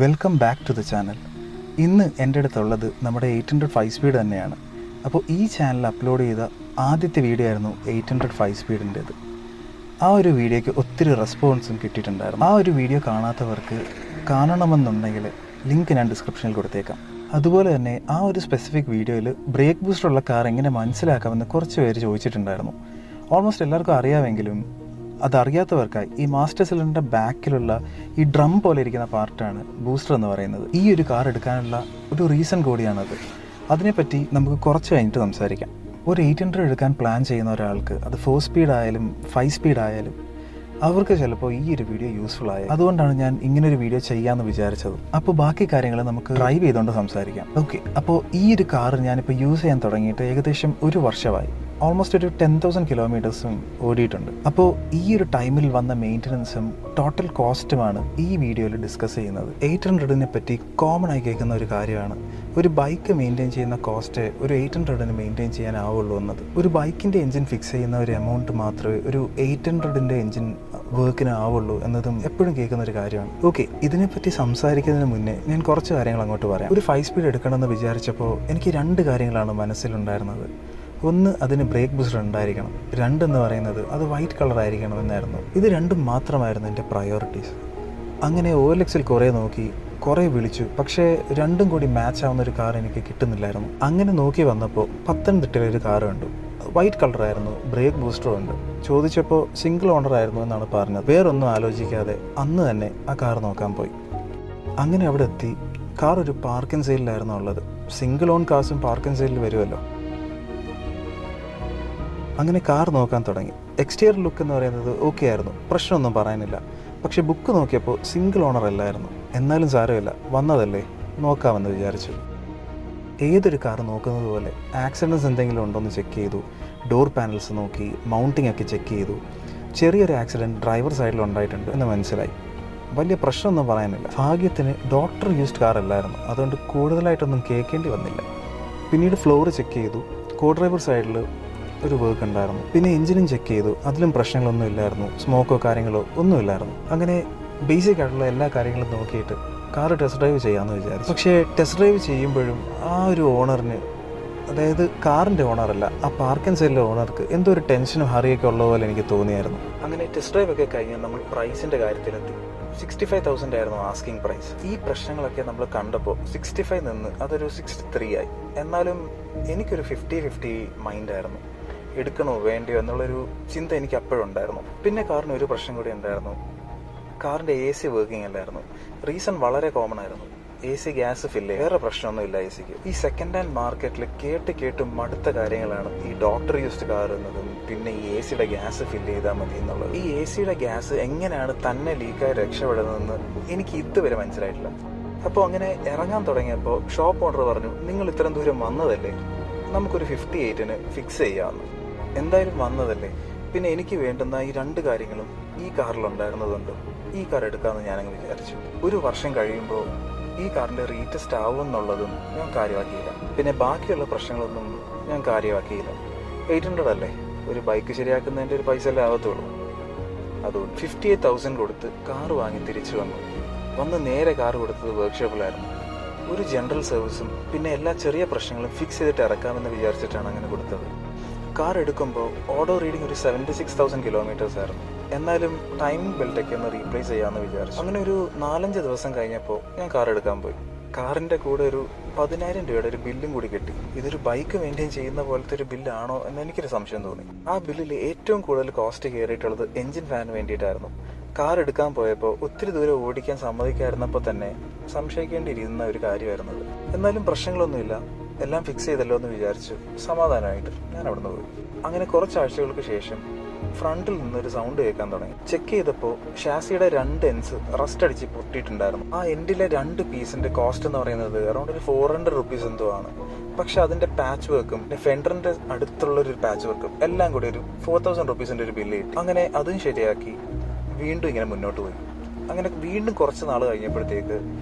Welcome back to the channel. ഇന്ന് എൻ്റെ അടുത്തുള്ളത് നമ്മുടെ 800 5 സ്പീഡ് തന്നെയാണ്. അപ്പോൾ ഈ ചാനൽ അപ്ലോഡ് ചെയ്ത ആദ്യത്തെ വീഡിയോ ആയിരുന്നു 800 5 സ്പീഡിൻ്റേത്. ആ ഒരു വീഡിയോയ്ക്ക് ഒത്തിരി റെസ്പോൺസും കിട്ടിയിട്ടുണ്ടായിരുന്നു. ആ ഒരു വീഡിയോ കാണാത്തവർക്ക് കാണണമെന്നുണ്ടെങ്കിൽ ലിങ്ക് ഞാൻ ഡിസ്ക്രിപ്ഷനിൽ കൊടുത്തേക്കാം. അതുപോലെ തന്നെ ആ ഒരു സ്പെസിഫിക് വീഡിയോയിൽ ബ്രേക്ക് ബൂസ്റ്ററുള്ള കാർ എങ്ങനെ മനസ്സിലാക്കാമെന്ന് കുറച്ച് പേര് ചോദിച്ചിട്ടുണ്ടായിരുന്നു. ഓൾമോസ്റ്റ് എല്ലാവർക്കും അറിയാമെങ്കിലും അതറിയാത്തവർക്കായി ഈ മാസ്റ്റർ സിലിണ്ടറിൻ്റെ ബാക്കിലുള്ള ഈ ഡ്രം പോലെ ഇരിക്കുന്ന പാർട്ടാണ് ബൂസ്റ്റർ എന്ന് പറയുന്നത്. ഈ ഒരു കാർ എടുക്കാനുള്ള ഒരു റീസൺ കൂടിയാണത്. അതിനെപ്പറ്റി നമുക്ക് കുറച്ച് കഴിഞ്ഞിട്ട് സംസാരിക്കാം. ഒരു 800 എടുക്കാൻ പ്ലാൻ ചെയ്യുന്ന ഒരാൾക്ക് അത് 4 സ്പീഡ് ആയാലും 5 സ്പീഡ് ആയാലും അവർക്ക് ചിലപ്പോൾ ഈ ഒരു വീഡിയോ യൂസ്ഫുൾ ആയത്. അതുകൊണ്ടാണ് ഞാൻ ഇങ്ങനൊരു വീഡിയോ ചെയ്യാമെന്ന് വിചാരിച്ചത്. അപ്പോൾ ബാക്കി കാര്യങ്ങൾ നമുക്ക് ഡ്രൈവ് ചെയ്തുകൊണ്ട് സംസാരിക്കാം. ഓക്കെ, അപ്പോൾ ഈ ഒരു കാർ ഞാനിപ്പോൾ യൂസ് ചെയ്യാൻ തുടങ്ങിയിട്ട് ഏകദേശം 1 വർഷമായി. ഓൾമോസ്റ്റ് ഒരു 10,000 കിലോമീറ്റേഴ്സും ഓടിയിട്ടുണ്ട്. അപ്പോൾ ഈ ഒരു ടൈമിൽ വന്ന മെയിൻ്റനൻസും ടോട്ടൽ കോസ്റ്റുമാണ് ഈ വീഡിയോയിൽ ഡിസ്കസ് ചെയ്യുന്നത്. 800നെ പറ്റി കോമൺ ആയി കേൾക്കുന്ന ഒരു കാര്യമാണ് ഒരു ബൈക്ക് മെയിൻറ്റെയിൻ ചെയ്യുന്ന കോസ്റ്റ് ഒരു 800ന് മെയിൻറ്റെയിൻ ചെയ്യാനാവുള്ളൂ എന്നത്. ഒരു ബൈക്കിൻ്റെ എൻജിൻ ഫിക്സ് ചെയ്യുന്ന ഒരു എമൗണ്ട് മാത്രമേ ഒരു 800ൻ്റെ എൻജിൻ വർക്കിന് ആവുള്ളൂ എന്നതും എപ്പോഴും കേൾക്കുന്ന ഒരു കാര്യമാണ്. ഓക്കെ, ഇതിനെപ്പറ്റി സംസാരിക്കുന്നതിന് മുന്നേ ഞാൻ കുറച്ച് കാര്യങ്ങൾ അങ്ങോട്ട് പറയാം. ഒരു 5 സ്പീഡ് എടുക്കണമെന്ന് വിചാരിച്ചപ്പോൾ എനിക്ക് 2 കാര്യങ്ങളാണ് മനസ്സിലുണ്ടായിരുന്നത്. ഒന്ന്, അതിന് ബ്രേക്ക് ബൂസ്റ്റർ ഉണ്ടായിരിക്കണം. 2 എന്ന് പറയുന്നത് അത് വൈറ്റ് കളർ ആയിരിക്കണം എന്നായിരുന്നു. ഇത് 2 മാത്രമായിരുന്നു എൻ്റെ പ്രയോറിറ്റീസ്. അങ്ങനെ OLXൽ കുറേ നോക്കി, കുറേ വിളിച്ചു, പക്ഷേ 2 കൂടി മാച്ച് ആവുന്ന ഒരു കാർ എനിക്ക് കിട്ടുന്നില്ലായിരുന്നു. അങ്ങനെ നോക്കി വന്നപ്പോൾ പത്തനംതിട്ടയിലൊരു കാർ കണ്ടു. വൈറ്റ് കളറായിരുന്നു, ബ്രേക്ക് ബൂസ്റ്ററും ഉണ്ട്. ചോദിച്ചപ്പോൾ സിംഗിൾ ഓണർ ആയിരുന്നു എന്നാണ് പറഞ്ഞത്. വേറൊന്നും ആലോചിക്കാതെ അന്ന് തന്നെ ആ കാർ നോക്കാൻ പോയി. അങ്ങനെ അവിടെ എത്തി. കാർ ഒരു പാർക്ക് ആൻഡ് സെയിലായിരുന്നു ഉള്ളത്. സിംഗിൾ ഓൺ കാർസും പാർക്ക് ആൻഡ് സെയിലിൽ വരുമല്ലോ. അങ്ങനെ കാർ നോക്കാൻ തുടങ്ങി. എക്സ്റ്റീരിയർ ലുക്ക് എന്ന് പറയുന്നത് ഓക്കെ ആയിരുന്നു, പ്രശ്നമൊന്നും പറയാനില്ല. പക്ഷെ ബുക്ക് നോക്കിയപ്പോൾ സിംഗിൾ ഓണർ അല്ലായിരുന്നു. എന്നാലും സാരമില്ല, വന്നതല്ലേ നോക്കാമെന്ന് വിചാരിച്ചു. ഏതൊരു കാർ നോക്കുന്നത് പോലെ ആക്സിഡൻറ്റ്സ് എന്തെങ്കിലും ഉണ്ടോ എന്ന് ചെക്ക് ചെയ്തു. ഡോർ പാനൽസ് നോക്കി, മൗണ്ടിങ് ഒക്കെ ചെക്ക് ചെയ്തു. ചെറിയൊരു ആക്സിഡൻറ്റ് ഡ്രൈവർ സൈഡിൽ ഉണ്ടായിട്ടുണ്ട് എന്ന് മനസ്സിലായി. വലിയ പ്രശ്നമൊന്നും പറയാനില്ല. ഭാഗ്യത്തിന് ഡോക്ടർ യൂസ്ഡ് കാർ അല്ലായിരുന്നു, അതുകൊണ്ട് കൂടുതലായിട്ടൊന്നും കേൾക്കേണ്ടി വന്നില്ല. പിന്നീട് ഫ്ലോർ ചെക്ക് ചെയ്തു. CoDrive സൈഡിൽ ഒരു വർക്ക് ഉണ്ടായിരുന്നു. പിന്നെ എഞ്ചിനും ചെക്ക് ചെയ്തു. അതിലും പ്രശ്നങ്ങളൊന്നും ഇല്ലായിരുന്നു. സ്മോക്കോ കാര്യങ്ങളോ ഒന്നുമില്ലായിരുന്നു. അങ്ങനെ ബേസിക് ആയിട്ടുള്ള എല്ലാ കാര്യങ്ങളും നോക്കിയിട്ട് കാർ ടെസ്റ്റ് ഡ്രൈവ് ചെയ്യാമെന്ന് വിചാരിച്ചു. പക്ഷേ ടെസ്റ്റ് ഡ്രൈവ് ചെയ്യുമ്പോഴും ആ ഒരു ഓണറിന്, അതായത് കാറിൻ്റെ ഓണറല്ല, ആ പാർക്ക് ആൻഡ് സെയിലിലെ ഓണർക്ക് എന്തോ ഒരു ടെൻഷനും ഹറിയൊക്കെ ഉള്ള പോലെ എനിക്ക് തോന്നിയായിരുന്നു. അങ്ങനെ ടെസ്റ്റ് ഡ്രൈവ് ഒക്കെ കഴിഞ്ഞ് നമ്മൾ പ്രൈസിൻ്റെ കാര്യത്തിലെത്തി. 65,000 ആയിരുന്നു ആസ്കിങ് പ്രൈസ്. ഈ പ്രശ്നങ്ങളൊക്കെ നമ്മൾ കണ്ടപ്പോൾ 65 നിന്ന് അതൊരു 63 ആയി. എന്നാലും എനിക്കൊരു 50-50 മൈൻഡായിരുന്നു. എടുക്കണോ വേണ്ടയോ എന്നുള്ളൊരു ചിന്ത എനിക്ക് അപ്പോഴും ഉണ്ടായിരുന്നു. പിന്നെ കാറിന് ഒരു പ്രശ്നം കൂടി ഉണ്ടായിരുന്നു. കാറിൻ്റെ AC വർക്കിംഗ് അല്ലായിരുന്നു. റീസൺ വളരെ കോമൺ ആയിരുന്നു. AC ഗ്യാസ് ഫില്ല്, വേറെ പ്രശ്നമൊന്നുമില്ല ACക്ക്. ഈ സെക്കൻഡ് ഹാൻഡ് മാർക്കറ്റിൽ കേട്ട് മടുത്ത കാര്യങ്ങളാണ് ഈ ഡോക്ടർ യൂസ്ഡ് കാർ എന്നതും പിന്നെ ഈ ACയുടെ ഗ്യാസ് ഫില്ല് ചെയ്താൽ മതി എന്നുള്ളത്. ഈ ACയുടെ ഗ്യാസ് എങ്ങനെയാണ് തന്നെ ലീക്കായി രക്ഷപ്പെടുന്നതെന്ന് എനിക്ക് ഇതുവരെ മനസ്സിലായിട്ടില്ല. അപ്പോൾ അങ്ങനെ ഇറങ്ങാൻ തുടങ്ങിയപ്പോൾ ഷോപ്പ് ഓണർ പറഞ്ഞു, നിങ്ങൾ ഇത്രയും ദൂരം വന്നതല്ലേ, നമുക്കൊരു 58ന് ഫിക്സ് ചെയ്യാമെന്ന്. എന്തായാലും വന്നതല്ലേ, പിന്നെ എനിക്ക് വേണ്ടുന്ന ഈ 2 കാര്യങ്ങളും ഈ കാറിലുണ്ടായിരുന്നതുകൊണ്ട് ഈ കാർ എടുക്കാമെന്ന് ഞാനങ്ങ് വിചാരിച്ചു. 1 വർഷം കഴിയുമ്പോൾ ഈ കാറിൻ്റെ റീടെസ്റ്റ് ആവുമെന്നുള്ളതും ഞാൻ കാര്യമാക്കിയില്ല. പിന്നെ ബാക്കിയുള്ള പ്രശ്നങ്ങളൊന്നും ഞാൻ കാര്യമാക്കിയില്ല. 800 അല്ലേ, ഒരു ബൈക്ക് ശരിയാക്കുന്നതിൻ്റെ ഒരു പൈസ അല്ലേ ആവത്തുള്ളൂ. അതുകൊണ്ട് 58,000 കൊടുത്ത് കാർ വാങ്ങി തിരിച്ചു വന്ന് നേരെ കാർ കൊടുത്തത് വർക്ക്ഷോപ്പിലായിരുന്നു. ഒരു ജനറൽ സർവീസും പിന്നെ എല്ലാ ചെറിയ പ്രശ്നങ്ങളും ഫിക്സ് ചെയ്തിട്ട് ഇറക്കാമെന്ന് വിചാരിച്ചിട്ടാണ് അങ്ങനെ കൊടുത്തത്. കാർ എടുക്കുമ്പോൾ ഓഡോ റീഡിങ് ഒരു 76,000 കിലോമീറ്റേഴ്സ് ആയിരുന്നു. എന്നാലും ടൈമിംഗ് ബെൽറ്റൊക്കെ ഒന്ന് റീപ്ലേസ് ചെയ്യാമെന്ന് വിചാരിച്ചു. അങ്ങനെ ഒരു 4-5 ദിവസം കഴിഞ്ഞപ്പോൾ ഞാൻ കാർ എടുക്കാൻ പോയി. കാറിൻ്റെ കൂടെ ഒരു 10,000 രൂപയുടെ ഒരു ബില്ലും കൂടി കിട്ടി. ഇതൊരു ബൈക്ക് മെയിൻറ്റെയിൻ ചെയ്യുന്ന പോലത്തെ ഒരു ബില്ലാണോ എന്ന് എനിക്കൊരു സംശയം തോന്നി. ആ ബില്ലിൽ ഏറ്റവും കൂടുതൽ കോസ്റ്റ് കയറിയിട്ടുള്ളത് എൻജിൻ ഫാനിന് വേണ്ടിയിട്ടായിരുന്നു. കാർ എടുക്കാൻ പോയപ്പോൾ ഒത്തിരി ദൂരം ഓടിക്കാൻ സമ്മതിക്കാതിരുന്നപ്പോൾ തന്നെ സംശയിക്കേണ്ടിയിരുന്ന ഒരു കാര്യമായിരുന്നത്. എന്നാലും പ്രശ്നങ്ങളൊന്നുമില്ല, എല്ലാം ഫിക്സ് ചെയ്തല്ലോ എന്ന് വിചാരിച്ചു സമാധാനമായിട്ട് ഞാൻ അവിടെ നിന്ന് പോയി. അങ്ങനെ കുറച്ചാഴ്ചകൾക്ക് ശേഷം ഫ്രണ്ടിൽ നിന്നൊരു സൗണ്ട് കേൾക്കാൻ തുടങ്ങി. ചെക്ക് ചെയ്തപ്പോൾ ഷാസിയുടെ 2 എൻഡ്സ് റസ്റ്റ് അടിച്ച് പൊട്ടിയിട്ടുണ്ടായിരുന്നു. ആ എൻഡിലെ 2 പീസിന്റെ കോസ്റ്റ് എന്ന് പറയുന്നത് അറൗണ്ട് ഒരു 400 റുപ്പീസ് എന്തോ ആണ്. പക്ഷെ അതിന്റെ പാച്ച് വർക്കും ഫെൻഡറിന്റെ അടുത്തുള്ളൊരു പാച്ച് വർക്കും എല്ലാം കൂടി ഒരു 4,000 റുപ്പീസിന്റെ ഒരു ബില്ല് കിട്ടി. അങ്ങനെ അതും ശരിയാക്കി വീണ്ടും ഇങ്ങനെ മുന്നോട്ട് പോയി. അങ്ങനെ വീണ്ടും കുറച്ച് നാൾ കഴിഞ്ഞപ്പോഴത്തേക്ക്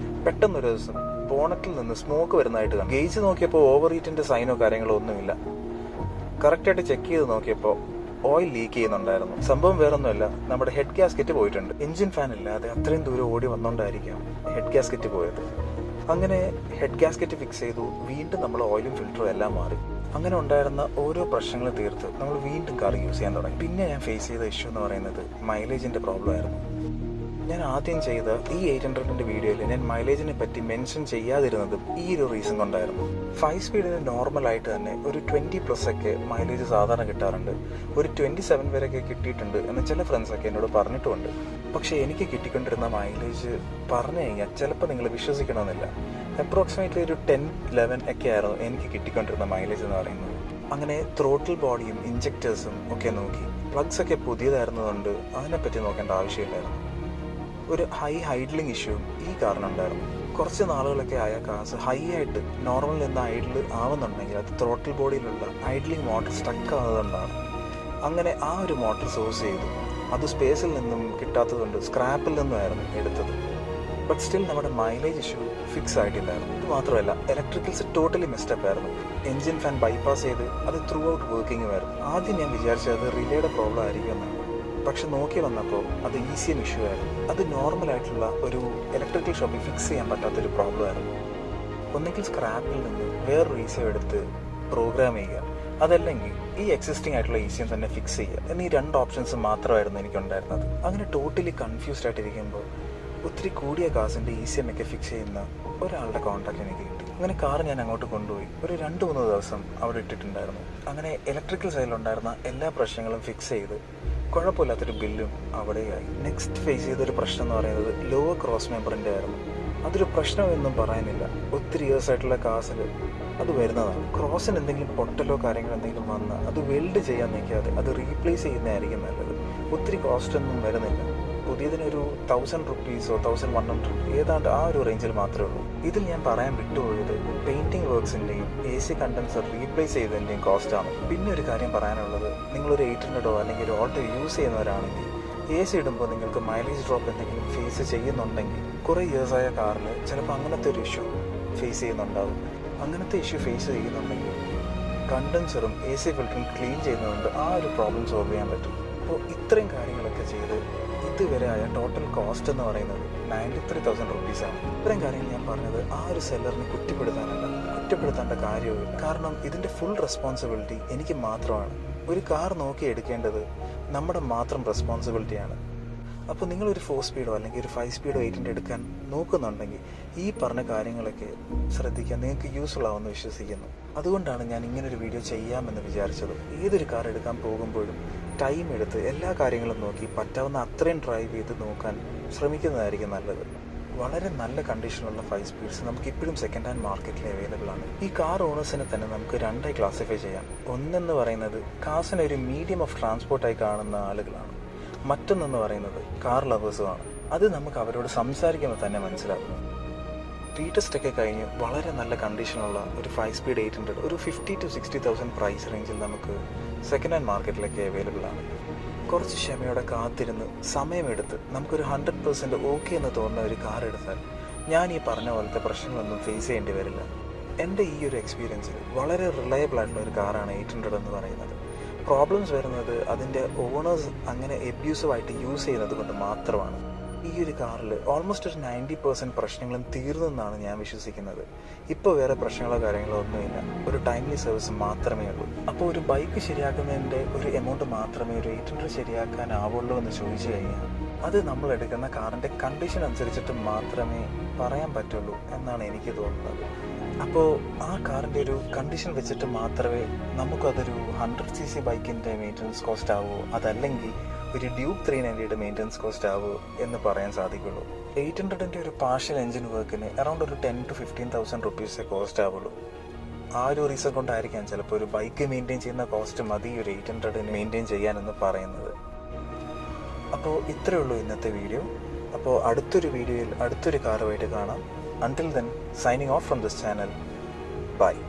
പെട്ടെന്നൊരു ദിവസം ബോണറ്റിൽ നിന്ന് സ്മോക്ക് വരുന്നതായിട്ട് കണ്ടു. ഗേജ് നോക്കിയപ്പോൾ ഓവർ ഹീറ്റിന്റെ സൈനോ കാര്യങ്ങളോ ഒന്നുമില്ല. കറക്റ്റായിട്ട് ചെക്ക് ചെയ്ത് നോക്കിയപ്പോൾ ഓയിൽ ലീക്ക് ചെയ്യുന്നുണ്ടായിരുന്നു. സംഭവം വേറൊന്നുമല്ല, നമ്മുടെ ഹെഡ് ഗ്യാസ്കറ്റ് പോയിട്ടുണ്ട്. എഞ്ചിൻ ഫാൻ ഇല്ലാതെ അത്രയും ദൂരം ഓടി വന്നുകൊണ്ടായിരിക്കാം ഹെഡ് ഗ്യാസ്കറ്റ് പോയത്. അങ്ങനെ ഹെഡ് ഗ്യാസ്കറ്റ് ഫിക്സ് ചെയ്തു. വീണ്ടും നമ്മൾ ഓയിലും ഫിൽറ്ററും എല്ലാം മാറി. അങ്ങനെ ഉണ്ടായിരുന്ന ഓരോ പ്രശ്നങ്ങളും തീർത്ത് നമ്മൾ വീണ്ടും കാർ യൂസ് ചെയ്യാൻ തുടങ്ങി. പിന്നെ ഞാൻ ഫേസ് ചെയ്ത ഇഷ്യൂ എന്ന് പറയുന്നത് മൈലേജിൻ്റെ പ്രോബ്ലം ആയിരുന്നു. ഞാൻ ആദ്യം ചെയ്ത ഈ 800ന്റെ വീഡിയോയിൽ ഞാൻ മൈലേജിനെ പറ്റി മെൻഷൻ ചെയ്യാതിരുന്നതും ഈ ഒരു റീസൺ കൊണ്ടായിരുന്നു. 5 സ്പീഡിന് നോർമലായിട്ട് തന്നെ ഒരു 20+ ഒക്കെ മൈലേജ് സാധാരണ കിട്ടാറുണ്ട്. ഒരു 27 വരെയൊക്കെ കിട്ടിയിട്ടുണ്ട് എന്ന് ചില ഫ്രണ്ട്സൊക്കെ എന്നോട് പറഞ്ഞിട്ടുമുണ്ട്. പക്ഷേ എനിക്ക് കിട്ടിക്കൊണ്ടിരുന്ന മൈലേജ് പറഞ്ഞു കഴിഞ്ഞാൽ ചിലപ്പോൾ നിങ്ങൾ വിശ്വസിക്കണമെന്നില്ല. അപ്രോക്സിമേറ്റ്ലി ഒരു 10-11 ഒക്കെ ആയിരുന്നു എനിക്ക് കിട്ടിക്കൊണ്ടിരുന്ന മൈലേജ് എന്ന് പറയുന്നത്. അങ്ങനെ ത്രോട്ടിൽ ബോഡിയും ഇഞ്ചക്ടേഴ്സും ഒക്കെ നോക്കി. പ്ലഗ്സ് ഒക്കെ പുതിയതായിരുന്നതുകൊണ്ട് അതിനെപ്പറ്റി നോക്കേണ്ട ആവശ്യമില്ലായിരുന്നു. ഒരു ഹൈഡ്ലിംഗ് ഇഷ്യൂ ഈ കാരണം ഉണ്ടായിരുന്നു. കുറച്ച് നാളുകളൊക്കെ ആയ കാസ് ഹൈ ആയിട്ട് നോർമൽ നിന്ന് ഐഡിൽ ആവുന്നുണ്ടെങ്കിൽ അത് ത്രോട്ടിൽ ബോഡിയിലുള്ള ഐഡ്ലിംഗ് മോട്ടർ സ്റ്റക്ക് ആവുന്നതുകൊണ്ടാണ്. അങ്ങനെ ആ ഒരു മോട്ടർ സോഴ്സ് ചെയ്തു. അത് സ്പേസിൽ നിന്നും കിട്ടാത്തതുകൊണ്ട് സ്ക്രാപ്പിൽ നിന്നുമായിരുന്നു എടുത്തത്. ബട്ട് സ്റ്റിൽ നമ്മുടെ മൈലേജ് ഇഷ്യൂ ഫിക്സ് ആയിട്ടില്ലായിരുന്നു. ഇത് മാത്രമല്ല, ഇലക്ട്രിക്കൽസ് ടോട്ടലി മിസ്റ്റപ്പ് ആയിരുന്നു. എൻജിൻ ഫാൻ ബൈപ്പാസ് ചെയ്ത് അത് ത്രൂ ഔട്ട് വർക്കിങ്ങുമായിരുന്നു. ആദ്യം ഞാൻ വിചാരിച്ചത് റിലേയുടെ പ്രോബ്ലം ആയിരിക്കും എന്നാണ്. പക്ഷെ നോക്കി വന്നപ്പോൾ അത് ഈസിയൻ ഇഷ്യൂ ആയിരുന്നു. അത് നോർമലായിട്ടുള്ള ഒരു ഇലക്ട്രിക്കൽ ഷോപ്പിൽ ഫിക്സ് ചെയ്യാൻ പറ്റാത്തൊരു പ്രോബ്ലം ആയിരുന്നു. ഒന്നെങ്കിൽ സ്ക്രാപ്പിൽ നിന്ന് വേറൊരു ഈസിയം എടുത്ത് പ്രോഗ്രാം ചെയ്യുക, അതല്ലെങ്കിൽ ഈ എക്സിസ്റ്റിംഗ് ആയിട്ടുള്ള ഈസിയം തന്നെ ഫിക്സ് ചെയ്യുക എന്നീ 2 ഓപ്ഷൻസ് മാത്രമായിരുന്നു എനിക്കുണ്ടായിരുന്നത്. അങ്ങനെ ടോട്ടലി കൺഫ്യൂസ്ഡ് ആയിട്ടിരിക്കുമ്പോൾ ഒത്തിരി കൂടിയ കാസിൻ്റെ ഈസിയം ഒക്കെ ഫിക്സ് ചെയ്യുന്ന ഒരാളുടെ കോൺടാക്ട് എനിക്ക് കിട്ടി. അങ്ങനെ കാർ ഞാൻ അങ്ങോട്ട് കൊണ്ടുപോയി ഒരു 2-3 ദിവസം അവിടെ ഇട്ടിട്ടുണ്ടായിരുന്നു. അങ്ങനെ ഇലക്ട്രിക്കൽ സൈഡിലുണ്ടായിരുന്ന എല്ലാ പ്രശ്നങ്ങളും ഫിക്സ് ചെയ്ത് കുഴപ്പമില്ലാത്തൊരു ബില്ലും അവിടെയായി. നെക്സ്റ്റ് ഫേസ് ചെയ്തൊരു പ്രശ്നം എന്ന് പറയുന്നത് ലോവർ ക്രോസ് മെമ്പറിൻ്റെ ആയിരുന്നു. അതൊരു പ്രശ്നമൊന്നും പറയാനില്ല. ഒത്തിരി ഇയേഴ്സ് ആയിട്ടുള്ള കാസിൽ അത് വരുന്നതാണ്. ക്രോസിന് എന്തെങ്കിലും പൊട്ടലോ കാര്യങ്ങളോ എന്തെങ്കിലും വന്നാൽ അത് വെൽഡ് ചെയ്യാൻ നിൽക്കാതെ അത് റീപ്ലേസ് ചെയ്യുന്നതായിരിക്കും നല്ലത്. ഒത്തിരി കോസ്റ്റൊന്നും വരുന്നില്ല. പുതിയതിനൊരു 1000 റുപ്പീസോ 1100 ഏതാണ്ട് ആ ഒരു റേഞ്ചിൽ മാത്രമേ ഉള്ളൂ. ഇതിൽ ഞാൻ പറയാൻ വിട്ടുപോയത് പെയിൻറ്റിംഗ് വർക്ക്സിൻ്റെയും AC കണ്ടൻസർ റീപ്ലേസ് ചെയ്തതിൻ്റെയും കോസ്റ്റാണ്. പിന്നെ ഒരു കാര്യം പറയാനുള്ളത്, നിങ്ങളൊരു 800 അല്ലെങ്കിൽ ഒരു ഓട്ടോ യൂസ് ചെയ്യുന്നവരാണെങ്കിൽ AC ഇടുമ്പോൾ നിങ്ങൾക്ക് മൈലേജ് ഡ്രോപ്പ് എന്തെങ്കിലും ഫേസ് ചെയ്യുന്നുണ്ടെങ്കിൽ കുറേ ഇയേഴ്സായ കാറിൽ ചിലപ്പോൾ അങ്ങനത്തെ ഒരു ഇഷ്യൂ ഫേസ് ചെയ്യുന്നുണ്ടാകും. അങ്ങനത്തെ ഇഷ്യൂ ഫേസ് ചെയ്യുന്നുണ്ടെങ്കിൽ കണ്ടൻസറും AC ഫിൽറ്ററും ക്ലീൻ ചെയ്യുന്നതുകൊണ്ട് ആ ഒരു പ്രോബ്ലം സോൾവ് ചെയ്യാൻ പറ്റും. അപ്പോൾ ഇത്രയും കാര്യങ്ങളൊക്കെ ചെയ്ത് ഇതുവരെ ആയ ടോട്ടൽ കോസ്റ്റ് എന്ന് പറയുന്നത് 93,000 റുപ്പീസാണ്. ഇത്രയും കാര്യങ്ങൾ ഞാൻ പറഞ്ഞത് ആ ഒരു സെല്ലറിനെ കുറ്റപ്പെടുത്തേണ്ട കാര്യവുമില്ല. കാരണം ഇതിൻ്റെ ഫുൾ റെസ്പോൺസിബിലിറ്റി എനിക്ക് മാത്രമാണ്. ഒരു കാർ നോക്കി എടുക്കേണ്ടത് നമ്മുടെ മാത്രം റെസ്പോൺസിബിലിറ്റിയാണ്. അപ്പോൾ നിങ്ങളൊരു 4 സ്പീഡോ അല്ലെങ്കിൽ ഒരു 5 സ്പീഡോ 800 എടുക്കാൻ നോക്കുന്നുണ്ടെങ്കിൽ ഈ പറഞ്ഞ കാര്യങ്ങളൊക്കെ ശ്രദ്ധിക്കാൻ നിങ്ങൾക്ക് യൂസ്ഫുൾ ആവുമെന്ന് വിശ്വസിക്കുന്നു. അതുകൊണ്ടാണ് ഞാൻ ഇങ്ങനൊരു വീഡിയോ ചെയ്യാമെന്ന് വിചാരിച്ചത്. ഏതൊരു കാർ എടുക്കാൻ പോകുമ്പോഴും ടൈം എടുത്ത് എല്ലാ കാര്യങ്ങളും നോക്കി പറ്റാവുന്ന അത്രയും ഡ്രൈവ് ചെയ്ത് നോക്കാൻ ശ്രമിക്കുന്നതായിരിക്കും നല്ലത്. വളരെ നല്ല കണ്ടീഷനുള്ള 5 സ്പീഡ്സ് നമുക്ക് ഇപ്പോഴും സെക്കൻഡ് ഹാൻഡ് മാർക്കറ്റിൽ അവൈലബിൾ ആണ്. ഈ കാർ ഓണേഴ്സിനെ തന്നെ നമുക്ക് 2ആയി ക്ലാസിഫൈ ചെയ്യാം. ഒന്നെന്ന് പറയുന്നത് കാസിനെ ഒരു മീഡിയം ഓഫ് ട്രാൻസ്പോർട്ടായി കാണുന്ന ആളുകളാണ്. മറ്റൊന്നെന്ന് പറയുന്നത് കാർ ലവേഴ്സുമാണ്. അത് നമുക്ക് അവരോട് സംസാരിക്കുമ്പോൾ തന്നെ മനസ്സിലാകും. റീടെസ്റ്റ് ഒക്കെ കഴിഞ്ഞ് വളരെ നല്ല കണ്ടീഷനുള്ള ഒരു 5 സ്പീഡ് 800 ഒരു 50,000 to 60,000 പ്രൈസ് റേഞ്ചിൽ നമുക്ക് സെക്കൻഡ് ഹാൻഡ് മാർക്കറ്റിലൊക്കെ അവൈലബിൾ ആണ്. കുറച്ച് ക്ഷമയോടെ കാത്തിരുന്ന് സമയമെടുത്ത് നമുക്കൊരു 100% ഓക്കെ എന്ന് തോന്നുന്ന ഒരു കാർ എടുത്താൽ ഞാൻ ഈ പറഞ്ഞ പോലത്തെ പ്രശ്നങ്ങളൊന്നും ഫേസ് ചെയ്യേണ്ടി വരില്ല. എൻ്റെ ഈ ഒരു എക്സ്പീരിയൻസിൽ വളരെ റിലയബിൾ ആയിട്ടുള്ള ഒരു കാറാണ് 800 എന്ന് പറയുന്നത്. പ്രോബ്ലംസ് വരുന്നത് അതിൻ്റെ ഓണേഴ്സ് അങ്ങനെ എബ്യൂസീവായിട്ട് യൂസ് ചെയ്യുന്നത് കൊണ്ട് മാത്രമാണ്. ഈ ഒരു കാറിൽ ഓൾമോസ്റ്റ് ഒരു 90% പ്രശ്നങ്ങളും തീർന്നെന്നാണ് ഞാൻ വിശ്വസിക്കുന്നത്. ഇപ്പോൾ വേറെ പ്രശ്നങ്ങളോ കാര്യങ്ങളോ ഒന്നുമില്ല. ഒരു ടൈംലി സർവീസ് മാത്രമേ ഉള്ളൂ. അപ്പോൾ ഒരു ബൈക്ക് ശരിയാക്കുന്നതിൻ്റെ ഒരു എമൗണ്ട് മാത്രമേ ഒരു 800 ശരിയാക്കാനാവുള്ളൂ എന്ന് ചോദിച്ചു കഴിഞ്ഞാൽ അത് നമ്മൾ എടുക്കുന്ന കാറിൻ്റെ കണ്ടീഷൻ അനുസരിച്ചിട്ട് മാത്രമേ പറയാൻ പറ്റുള്ളൂ എന്നാണ് എനിക്ക് തോന്നുന്നത്. അപ്പോൾ ആ കാറിൻ്റെ ഒരു കണ്ടീഷൻ വെച്ചിട്ട് മാത്രമേ നമുക്കതൊരു 100cc ബൈക്കിൻ്റെ മെയിൻ്റനൻസ് കോസ്റ്റ് ആവുമോ അതല്ലെങ്കിൽ ഒരു ഡ്യൂക്ക് 390യുടെ മെയിൻ്റനൻസ് കോസ്റ്റ് ആവുമോ എന്ന് പറയാൻ സാധിക്കുള്ളൂ. 800ൻ്റെ ഒരു പാർഷ്യൽ എഞ്ചിൻ വർക്കിന് അറൗണ്ട് ഒരു 10,000 to 15,000 റുപ്പീസേ കോസ്റ്റ് ആവുള്ളൂ. ആ ഒരു റീസൺ കൊണ്ടായിരിക്കാം ചിലപ്പോൾ ഒരു ബൈക്ക് മെയിൻറ്റെയിൻ ചെയ്യുന്ന കോസ്റ്റ് മതി ഒരു 800 മെയിൻറ്റെയിൻ ചെയ്യാനെന്ന് പറയുന്നത്. അപ്പോൾ ഇത്രയേ ഉള്ളൂ ഇന്നത്തെ വീഡിയോ. അപ്പോൾ അടുത്തൊരു വീഡിയോയിൽ അടുത്തൊരു കാറുമായിട്ട് കാണാം. Until then, signing off from this channel. Bye.